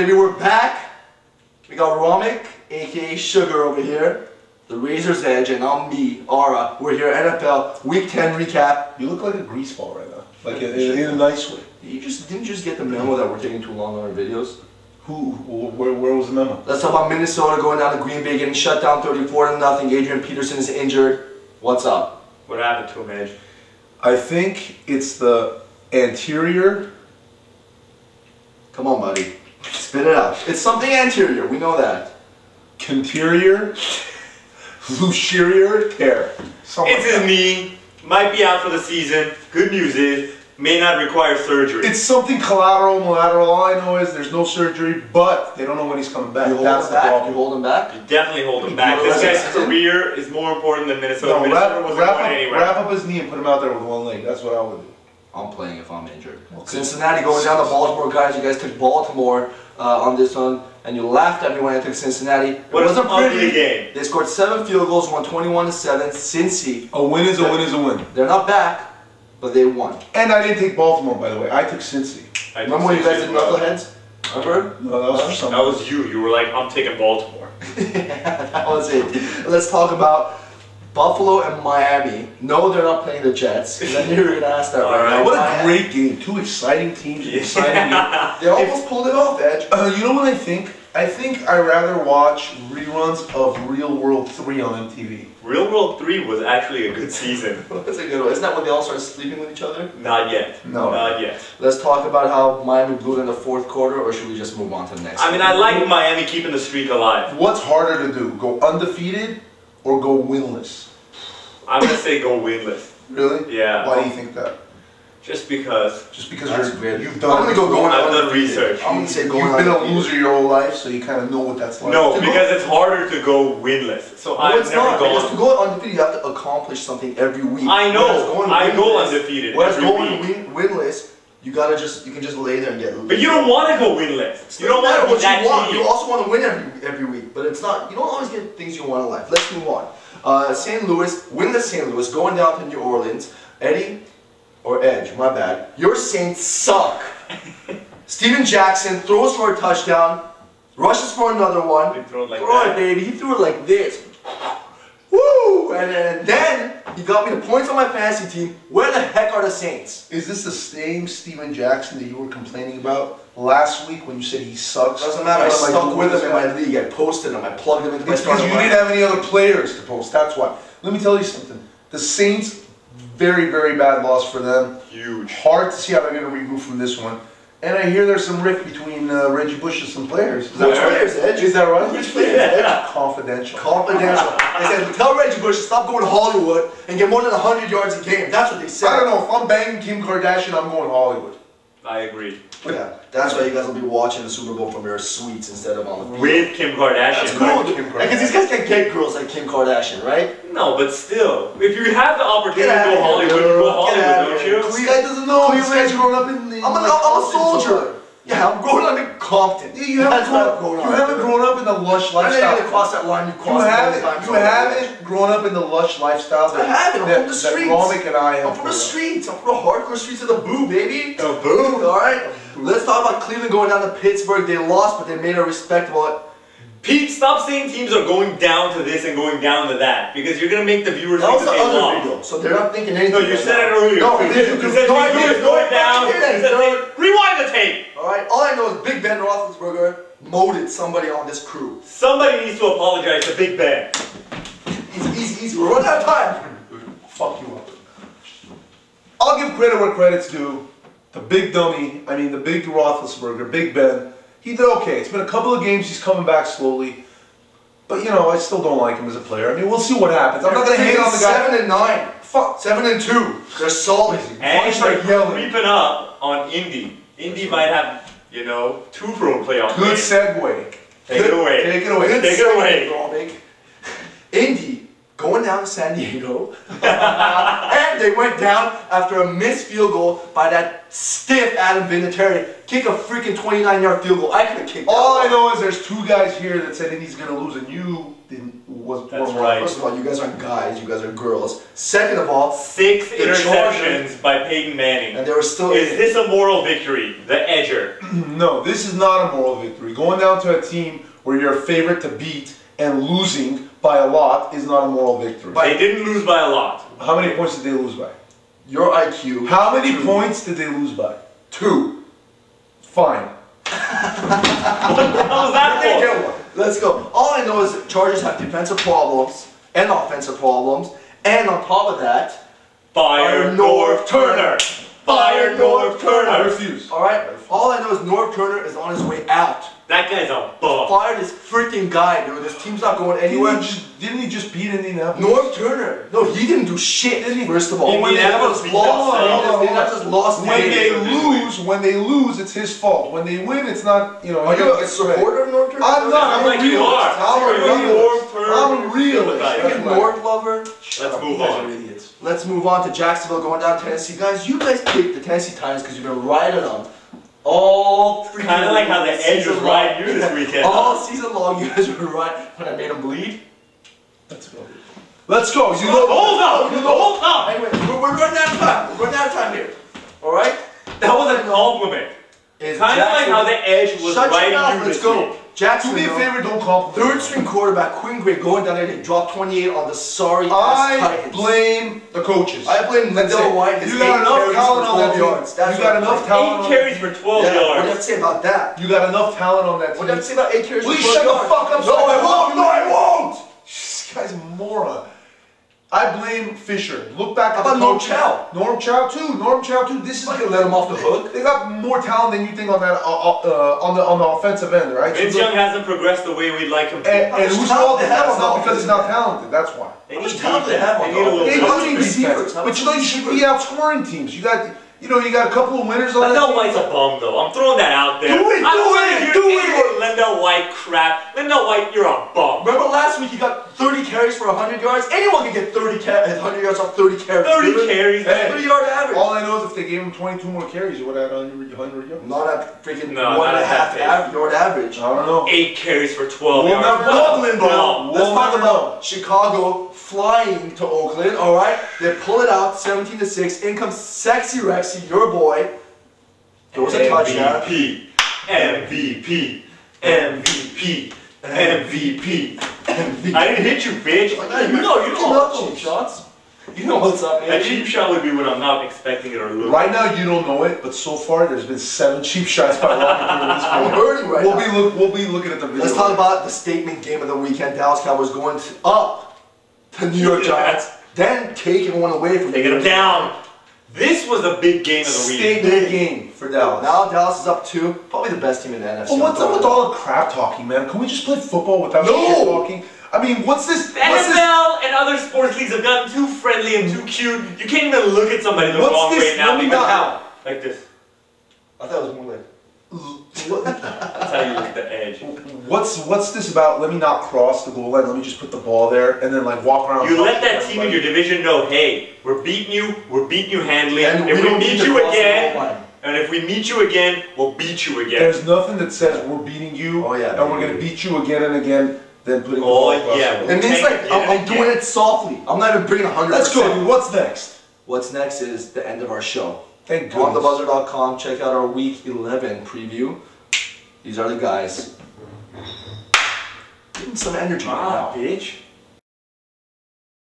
baby, we're back. We got Romick, aka Sugar over here, the Razor's Edge, and I'm me, Ara. We're here, NFL Week 10 recap. You look like a grease ball right now, like in a nice way. Didn't you just get the memo that we're taking too long on our videos? Where was the memo? Let's talk about Minnesota going down to Green Bay, getting shut down 34-0. Adrian Peterson is injured. What's up? What happened to him, Edge? I think it's the anterior. Come on, buddy. Spit it out. It's something anterior. We know that. Conterior. Luxurior tear. It's his knee. Might be out for the season. Good news is, may not require surgery. It's something collateral. All I know is there's no surgery, but they don't know when he's coming back. That's the problem. You hold him back? You definitely hold him back. This guy's career is more important than Minnesota. No, Minnesota wasn't going anywhere. Wrap up his knee and put him out there with one leg. That's what I would do. I'm playing if I'm injured. Okay. Cincinnati going down to Baltimore, guys. You guys took Baltimore on this one, and you laughed at me when I took Cincinnati. It wasn't an ugly pretty. Game. They scored 7 field goals, won 21-7. Cincy. A win is a win is a win. They're not back, but they won. And I didn't take Baltimore, by the way. I took Cincy. Remember when you guys did knuckleheads? Remember? No, that was for something. That was you. You were like, I'm taking Baltimore. Yeah, that was it. Let's talk about Buffalo and Miami. No, they're not playing the Jets. Because I knew you were going to ask that right now. What a great game. Two exciting teams. Exciting game. They almost pulled it off, Edge. You know what I think? I think I'd rather watch reruns of Real World 3 on MTV. Real World 3 was actually a good season. That's a good one. Isn't that when they all started sleeping with each other? Not yet. No. Not yet. Let's talk about how Miami blew it in the fourth quarter, or should we just move on to the next I mean, I like Miami keeping the streak alive. What's harder to do? Go undefeated or go winless? I'm going to say go winless. Really? Yeah. Why do you think that? Just because. Just because you've done. I'm gonna I've done research. I'm gonna say you've been a loser your whole life, so you kind of know what that's like. No, because it's harder to go winless. So I've never gone. Because to go undefeated, you have to accomplish something every week. I know. I go undefeated. Whereas going winless, you can just lay there and get. But you don't want to go winless. You don't want to be that team. You also want to win every week, but it's not. You don't always get things you want in life. Let's move on. St. Louis, winless St. Louis, going down to New Orleans. Eddie. Or Edge, my bad. Your Saints suck. Steven Jackson throws for a touchdown, rushes for another one. He threw it like that. Baby. He threw it like this. Woo! And then he got me the points on my fantasy team. Where the heck are the Saints? Is this the same Steven Jackson that you were complaining about last week when you said he sucks? Doesn't matter. I stuck with him in my league. I posted him. I plugged him into my starting lineup. Because you didn't have any other players to post. That's why. Let me tell you something. The Saints. Very, very bad loss for them. Huge. Hard to see how they're going to regroup from this one. And I hear there's some rift between Reggie Bush and some players. Which players, Edge? Is that right? Which players, Edge? Confidential. Confidential. They said, tell Reggie Bush to stop going to Hollywood and get more than 100 yards a game. That's what they said. I don't know. If I'm banging Kim Kardashian, I'm going Hollywood. I agree. Yeah, that's why you guys will be watching the Super Bowl from your suites instead of on the field. With Kim Kardashian. That's cool, because these guys can get girls like Kim Kardashian, right? No, but still, if you have the opportunity to go Hollywood, you go Hollywood, don't you? This guy doesn't know. This guy's grown up in the... I'm a soldier. Yeah, I'm growing up in Compton. Yeah, you haven't grown up in the lush lifestyle. I'm not even cross that line. You haven't grown up in the lush lifestyle. I haven't. I'm from the streets. Romick and I have. I'm from the streets. I'm from the hardcore streets of the boo, baby. The boo. All right. Let's talk about Cleveland going down to Pittsburgh. They lost, but they made a respectable. Pete, stop saying teams are going down to this and going down to that, because you're going to make the viewers think that they lost. So they're not thinking anything. No, you said it earlier. No, you said Cleveland going down. Rewind the tape. Alright, all I know is Big Ben Roethlisberger molded somebody on this crew. Somebody needs to apologize to Big Ben. Easy. We're running out of time. Fuck you up. I'll give credit where credit's due. The big dummy, the big Roethlisberger, Big Ben, he did okay. It's been a couple of games, he's coming back slowly. But, I still don't like him as a player. We'll see what happens. I'm not going to hate on the guy. 7-9. Fuck. 7-2. They're solid. And they're creeping up on Indy. Indy might have, 2 road playoff Good segue. Take it away. Take it away. Take it away. Indy going down to San Diego. And they went down after a missed field goal by that stiff Adam Vinatieri. Kick a freaking 29-yard field goal. I could have kicked that. All I know is there's 2 guys here that said Indy's going to lose, and you didn't That's right. First of all, you guys aren't guys, you guys are girls. Second of all, 6 interceptions by Peyton Manning. and they were still. Is this a moral victory? The edger. No, this is not a moral victory. Going down to a team where you're a favorite to beat and losing by a lot is not a moral victory. They didn't lose by a lot. How many points did they lose by? Your IQ. How many points did they lose by? 2. Fine. What the hell was that They for? get one. Let's go. All I know is that Chargers have defensive problems and offensive problems, and on top of that, Fire North Turner. Fire North I Turner. refuse. all right. All I know is North Turner is on his way out. That guy's a bum. Fire this freaking guy, dude. This team's not going anywhere. Didn't he just beat Indianapolis? North Turner. No, he didn't do shit. First of all, Indianapolis beat us. Indianapolis lost. When they lose, it's his fault. When they win, it's not. You know. Are you a supporter of North Turner? I'm not. I'm like a you realist. are. I'm a North Turner. I'm a realist. Are you a North lover? Let's move on. Idiots. Let's move on to Jacksonville, going down Tennessee. Guys, you guys picked the Tennessee Titans because you've been riding them all freaking Kind of like how the edge was riding you this weekend. All season long, you guys were riding when I made them bleed. Let's go. Let's go. You Hold know. up! Hold up! Anyway, we're running out of time. We're running out of time here. All right? That was a compliment. Is Kind of like how the edge was Shut your riding mouth. you Let's this go. week. Do me a Jacksonville. favor. Don't compliment. Third string quarterback Quinn Gray going down there. They dropped 28 on the sorry ass I Titans. blame the coaches. I blame That's Lindell it. White. His You got 8 enough carries talent for on that 12 team. yards. That's You got what I enough blame. talent. 8 carries for 12 Yeah, what do you have yards. to say about that? You got enough talent on that What do you have team. to say about 8 carries Please for 12 shut the yards? fuck up. No, I won't. No, I won't. This guy's a moron. I blame Fisher. Look back at How the about Norm coaching. Chow? Norm Chow too. Norm Chow too. This is I can let him off the hook. They got more talent than you think on that on the offensive end, right? Vince Young hasn't progressed the way we'd like him to. And much whose talent fault they is have that? on It's not the because he's not talented. That's why. They How need much talent do they have on They need a little offense? They How don't many need receivers? defense, How but you know you should be outscoring teams. You got you got a couple of winners on that Lendell team. White's a bum though. I'm throwing that out there. Do it, I don't do wanna it, hear do any it. more Lendell White crap. Lendell White, you're a bum. Remember last week he got 30 carries for 100 yards? Anyone can get 100 yards off 30 carries. 30 dude. carries. Hey. 30-yard average. All I know is if they gave him 22 more carries, he would have had 100 yards. Not at freaking No, one not and a at half that pace. yard average. I don't know. 8 carries for 12 We'll yards. never What a know. Oakland, bum. Let's We'll talk never about Chicago flying to Oakland, alright? They pull it out 17-6. In comes Sexy Rexy, your boy. There was a touchdown. MVP. MVP. MVP. MVP. I didn't hit you, bitch. You know all cheap shots. You know what's up, A man. cheap shot would be when I'm not expecting it or losing. Right now you don't know it, but so far there's been 7 cheap shots by Rocket in this I'm game. hurting right now. We'll be looking at the video. Let's talk about the statement game of the weekend. Dallas Cowboys going up to New York Giants, then taking one away from Taking them down. This was a big game of the week. statement game for Dallas. Now Dallas is up 2, probably the best team in the NFC. Well, what's up with all the crap talking, man? Can we just play football without No! shit talking? I mean, what's this? The NFL and other sports leagues have gotten too friendly and too cute. You can't even look at somebody the What's wrong this? way now. Let me because know. how? Like this. I thought it was more like. That's how you look at the edge. What's this about? Let me not cross the goal line. Let me just put the ball there and then like walk around. You let that team in your division know, hey, we're beating you handily. And If we we don't meet need to you cross the again, goal line. and if we meet you again, we'll beat you again. There's nothing that says we're beating you Oh, yeah, and we're baby. gonna beat you again and again. Then putting the Oh, ball across yeah. the goal. It means like I'm doing it softly. I'm not even bringing 100%. Let's go, dude. What's next? What's next is the end of our show. Thank goodness. Onthebuzzer.com. Check out our Week 11 preview. These are the guys. Getting some energy right Ah, now. bitch.